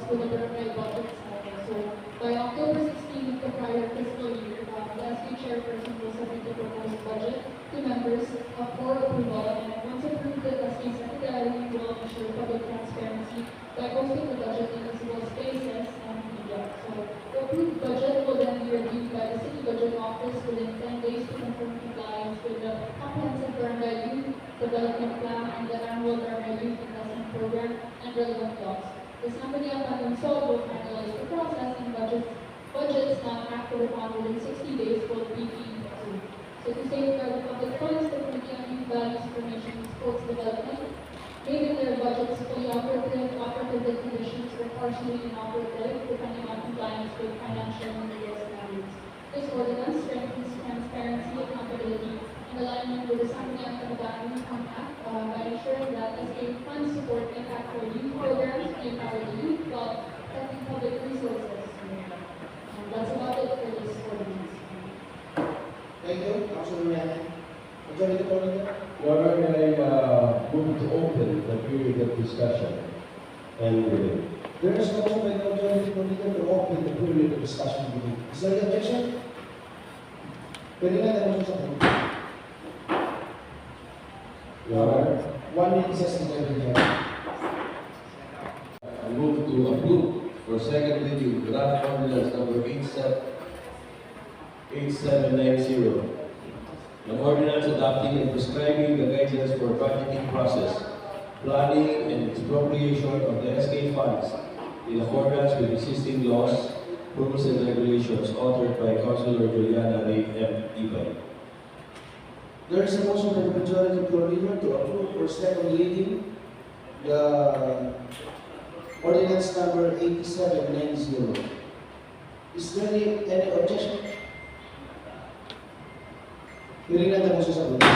funds for the barangay budget cycle. So by October 16 of the prior fiscal year, the SK chairperson will submit the proposed budget to members for approval, and once approved, the SK secretary will ensure public transparency by posting the budget in visible spaces and media. So the approved budget will then be reviewed by the City Budget Office within 10 days to confirm compliance with the comprehensive barangay youth development plan and the annual barangay youth investment program and relevant laws. The Sangguniang Consol will finalize the process and budgets not acted upon within 60 days will be deemed approved. So to safeguard the public funds, the Committee on Youth Values, Information and Sports Development may declare budgets fully operative with conditions or partially inoperative depending on compliance with financial and legal standards. This ordinance strengthens transparency, accountability, and alignment with the Sangguniang Kabataan Compact by ensuring that SK funds support impactful youth programs to empower the youth while protecting public resources. And that's about it for this ordinance. Thank you, Councilor Ryan. Majority Leader. Your Honor, I move to open the period of discussion and debate. There is no motion by the Majority Leader to open the period of discussion and debate. Is there any objection? Pwede na tayo sa punto. Your Honor, 1 minute says the Majority. I move to approve for second reading draft ordinance number 8790. An ordinance adopting and prescribing the guidelines for budgeting process, planning and expropriation of the SK funds in accordance with existing laws, rules and regulations authored by Councilor Juliana Ray M. Ibay. There is a motion by the Majority Leader to approve for second reading the ordinance number 8790. Is there any objection? Hearing na tayo sa punto.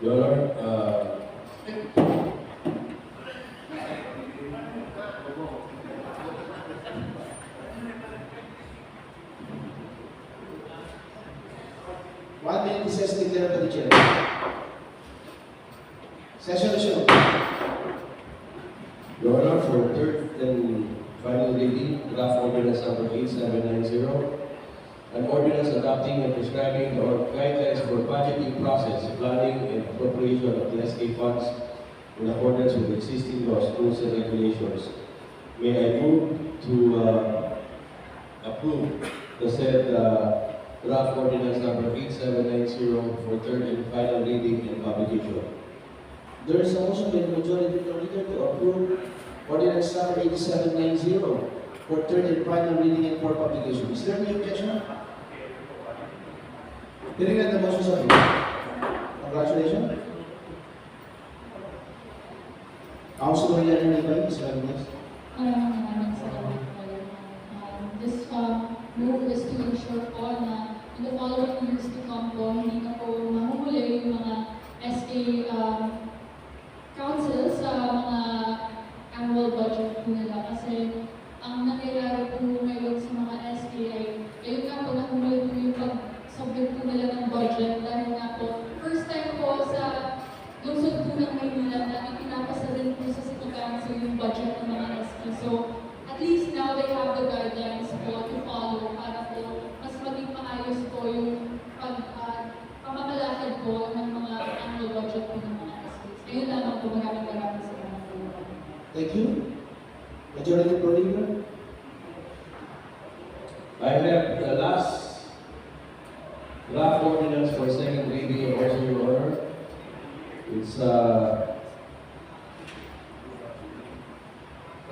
Your Honor, One minute says declared by the chair. Session resumed. Your Honor, for third and final reading, draft ordinance number 8790, an ordinance adopting and prescribing the guidelines for budgeting process, planning and appropriation of the SK funds in accordance with existing laws, rules and regulations. May I move to approve the said draft ordinance number 8790 for third and final reading and publication. There is a motion by the Majority Leader to approve ordinance number 8790 for third and final reading and for publication. Is there any objection? Hearing na the motion sa punto. Congratulations. Councilor Juliana Ray, is there next? Maraming salamat po. This move is to ensure po na in the following years to come po, hindi na po mahuhuli yung mga SK councils sa mga annual budget po nila. Kasi ang nangyayari po ngayon sa mga SK ay, ayun nga po, nahuli po yung pag-submit po nila ng budget dahil nga po, first time po sa lungsod po ng Maynila na ipinapasa din po sa City Council yung budget ng mga SK. So, at least now they have the guidelines po to follow para po mas maging maayos po yung pamamalakad po ng mga annual budget po ng mga SK. Ayun lamang po, maraming salamat po. Thank you. Majority Leader. I have the last draft ordinance for second reading also, Your Honor. It's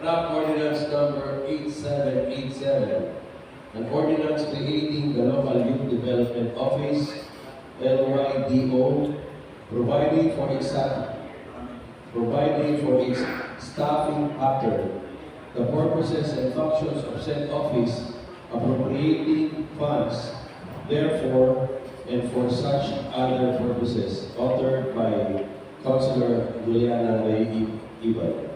draft ordinance number 8787, an ordinance creating the Local Youth Development Office, LYDO, providing for its staffing pattern, the purposes and functions of said office, appropriating funds, therefore, and for such other purposes, authored by Councilor Juliana Ray Ibay.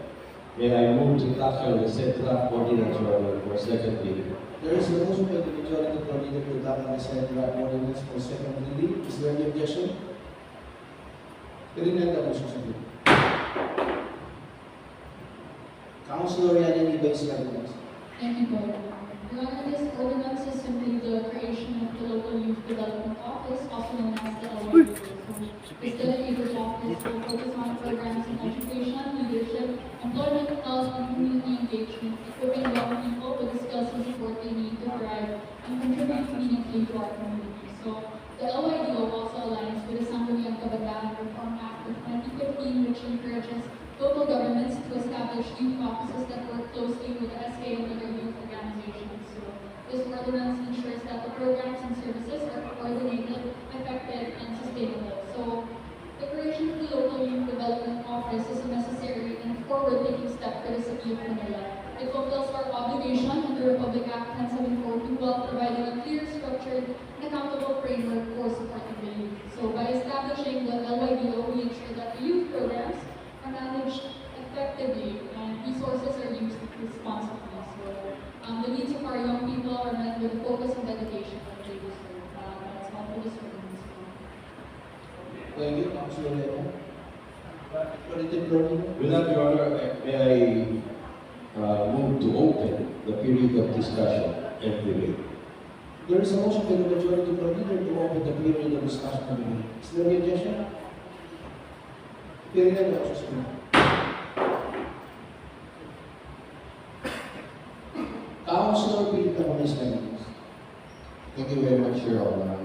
May I move to tackle the said draft ordinance, Your Honor, for second reading. There is a motion by the Majority Leader to adopt the said draft ordinance for second reading. Is there any objection? Hearing na the motion sa punto. Councilor Yanni Vice President. Thank you, Board. Your Honor, this ordinance is simply the creation of the Local Youth Development Office, also known as the LYD. This dedicated office will focus on programs in education, leadership, employment, health, and community engagement, equipping young people with the skills and support they need to thrive and contribute meaningfully to our community. So, the LYDO also aligns with the Sangguniang Kabataan Reform Act of 2015, which encourages local governments to establish youth offices that work closely with the SK and other youth organizations. So this ordinance ensures that the programs and services are coordinated, effective, and sustainable. So the creation of the Local Youth Development Office is a necessary and forward-thinking step for the City of Manila. It fulfills our obligation under Republic Act 10742 while providing a clear, structured, and accountable framework for supporting the youth. So by establishing the LYDO, we ensure that the youth programs are managed effectively and resources are used responsibly. So the needs of our young people are met with the focus and dedication that they deserve. That's all for this ordinance. Thank you, Councilor Yanni. President Florino. With that, Your Honor, may I move to open the period of discussion and debate. There is a motion by the majority leader to open the period of discussion and debate. Is there any objection? Period of discussion. Councilor Peter Tabones, please. Thank you very much, Your Honor.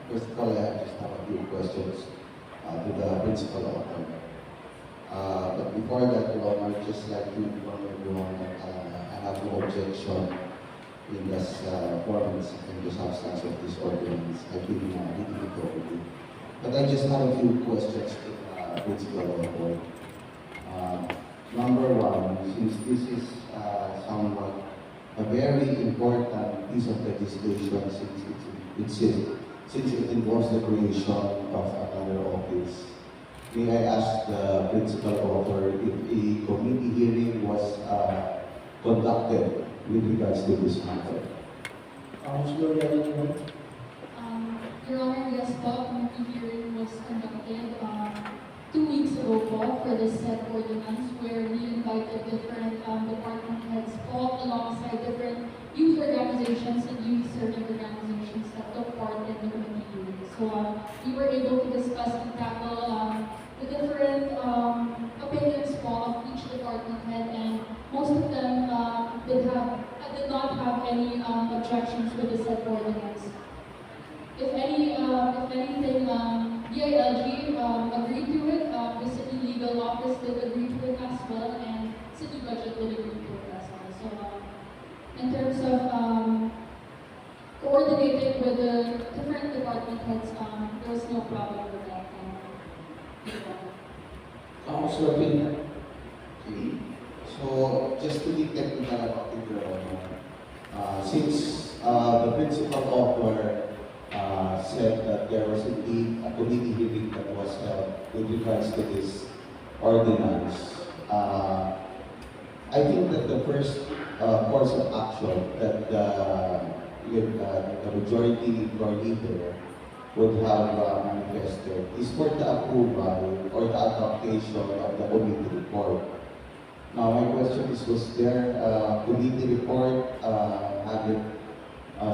First of all, I just have a few questions to the principal author. But before that, Your Honor, I'd just like to inform everyone that I have no objection in this performance and the substance of this ordinance. I've been reading it already. But I just have a few questions to the principal author. Number one, since this is somewhat a very important piece of legislation since it involves the creation of another office. May I ask the principal author if a committee hearing was conducted with regards to this matter? Councilor Yanni. Your Honor, yes po, committee hearing was conducted 2 weeks ago po for this said ordinance where we invited different department heads po alongside different youth organizations and youth serving organizations that took part in the committee hearing. So we were able to discuss and tackle the different opinions po of each department head, and most of them did not have any objections with the said ordinance. If anything, DILG agreed to it, the city legal office did agree to it as well, and city budget did agree to it as well. So in terms of coordinating with the different department heads, there was no problem with that. Councilor Peter. Okay. So, just to be technical about it, Your Honor, since the principal author said that there was indeed a committee hearing that was held with regards to this ordinance, I think that the first course of action that the majority leader would have manifested is for the approval or the adoption of the committee report. Now, my question is, was there a committee report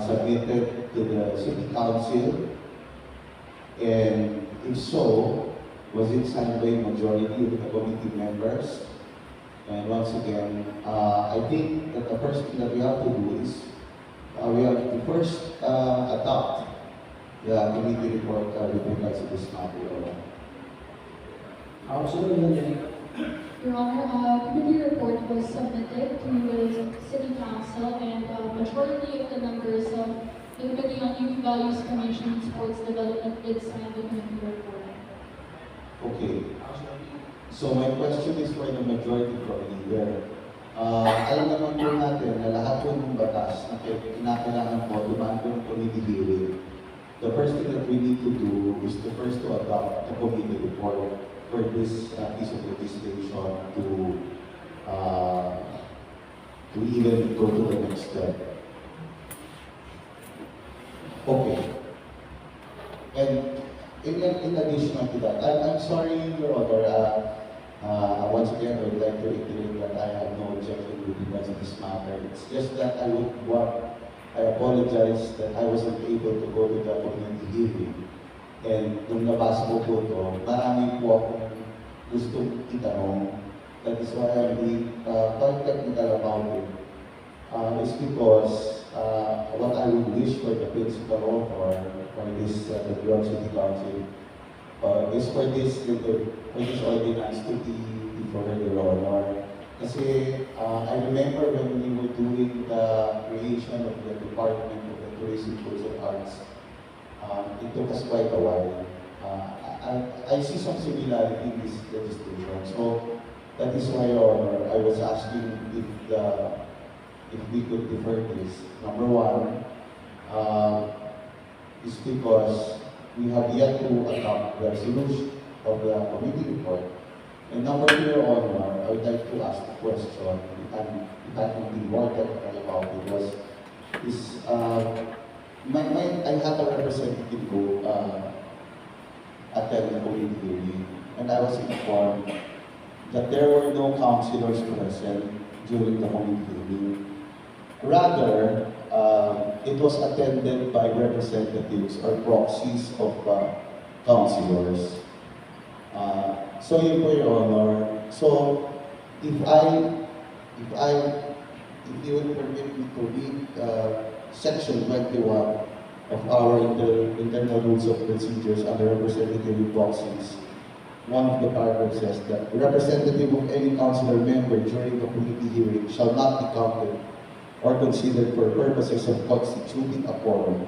submitted to the City Council? And if so, was it signed by majority of the committee members? And once again, I think that the first thing that we have to do is we have to first adopt the committee report with regards to this matter. Councilor Yanni. Your Honor, committee report was submitted to the City Council, and majority of the members of the Committee on Youth Values Commission and Sports Development did sign the committee report. Okay. So my question is for the majority leader. Alam naman po natin na lahat po ng batas na kinakailangan po dumaan po ng committee hearing. The first thing that we need to do is to first to adopt the committee report for this piece of legislation to even go to the next step. Okay. And in addition to that, I'm sorry, Your Honor, Once again, I would like to reiterate that I have no objection with regards to this matter. It's just that I apologize that I wasn't able to go to the community hearing. And nung nabasa ko po ito, marami po akong gustong itanong. That is why I'm being quite technical about it. It's because what I would wish for the principal author for this, the Bureau City Council, is for this ordinance to be before the honor. Kasi I remember when we were doing the creation of the Department of the Tourism, Foods and Arts, it took us quite a while. I see some similarity in this legislation. So that is why, Your Honor, I was asking if we could defer this. Number one, is because we have yet to adopt the resolution of the committee report. And number two, Your Honor, I would like to ask the question, if I can be more technical about it, I had a representative go attend the committee hearing, and I was informed that there were no councilors present during the committee hearing. Rather, it was attended by representatives or proxies of councilors. So yun po, Your Honor. So if you would permit me to read section 21 of our internal rules of procedures under representative proxies, one of the paragraphs says that the representative of any councilor member during the committee hearing shall not be counted or considered for purposes of constituting a quorum,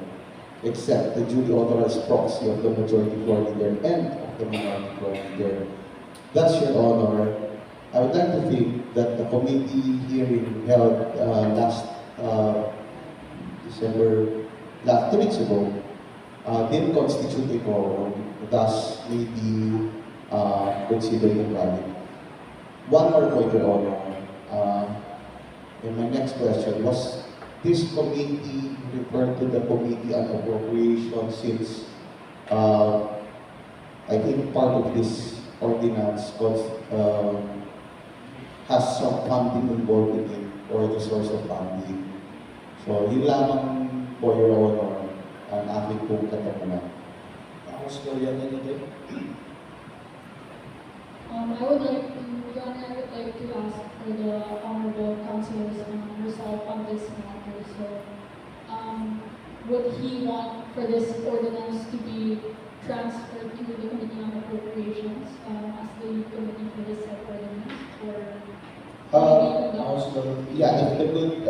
except the duly authorized proxy of the majority floor leader and of the minority floor leader. Thus, Your Honor, I would like to think that the committee hearing held last December, 2 weeks ago, didn't constitute a quorum, thus may be considered invalid. One more point, Your Honor. And my next question was, this committee referred to the Committee on Appropriation since I think part of this ordinance has some funding involved in it, or the source of funding. So, yun lamang po, Your Honor, ang aking pong katanungan. I would like to, Your Honor, I would like to ask for the honorable councilor's result on this matter. So, would he want for this ordinance to be transferred to the Committee on Appropriations as the committee for this said ordinance, or yeah, if the good,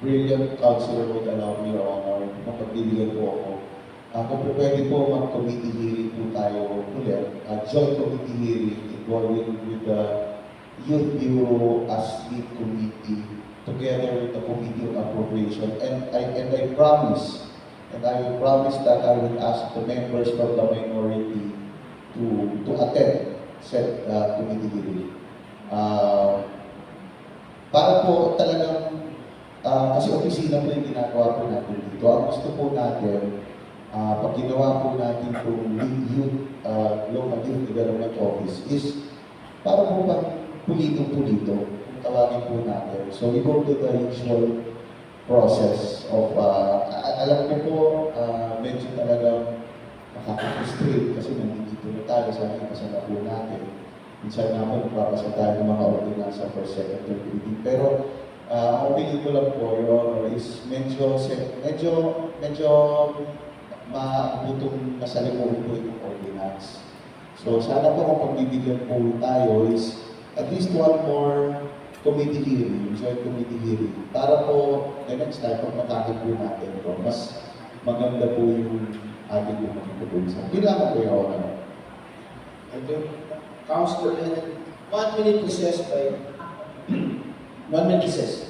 brilliant councilor would allow me, Your Honor, mapagbibigyan po ako. Kung pwede po mag-committee hearing po tayo ulit, joint committee hearing involving with the Youth Bureau as lead committee together with the Committee on Appropriation. And I promise that I will ask the members from the minority to attend said committee hearing. Para po talagang, kasi opisina po yung ginagawa po natin dito. Ang gusto po natin, pag ginawa po natin itong Local Youth Development Office is para po pang pulito-pulito, kung tawagin po natin. So we go to the usual process of, alam ko po, medyo talagang nakaka-frustrate kasi nandito na tayo sa ating kasama po natin. Minsan naman magpapasa tayo ng mga ordinansa for second or reading. Pero ang opinion ko lang po, Your Honor, is medyo maabutong masalimuhin po yung ordinance. So sana po kung pagbibigyan po tayo is at least one more committee hearing, joint committee hearing, para po the next time pag matapos po natin ito, mas maganda po yung ating mga pag-uusap. Hindi lang po yung Honor. Thank you. Councilor, 1 minute recess by 1 minute recess.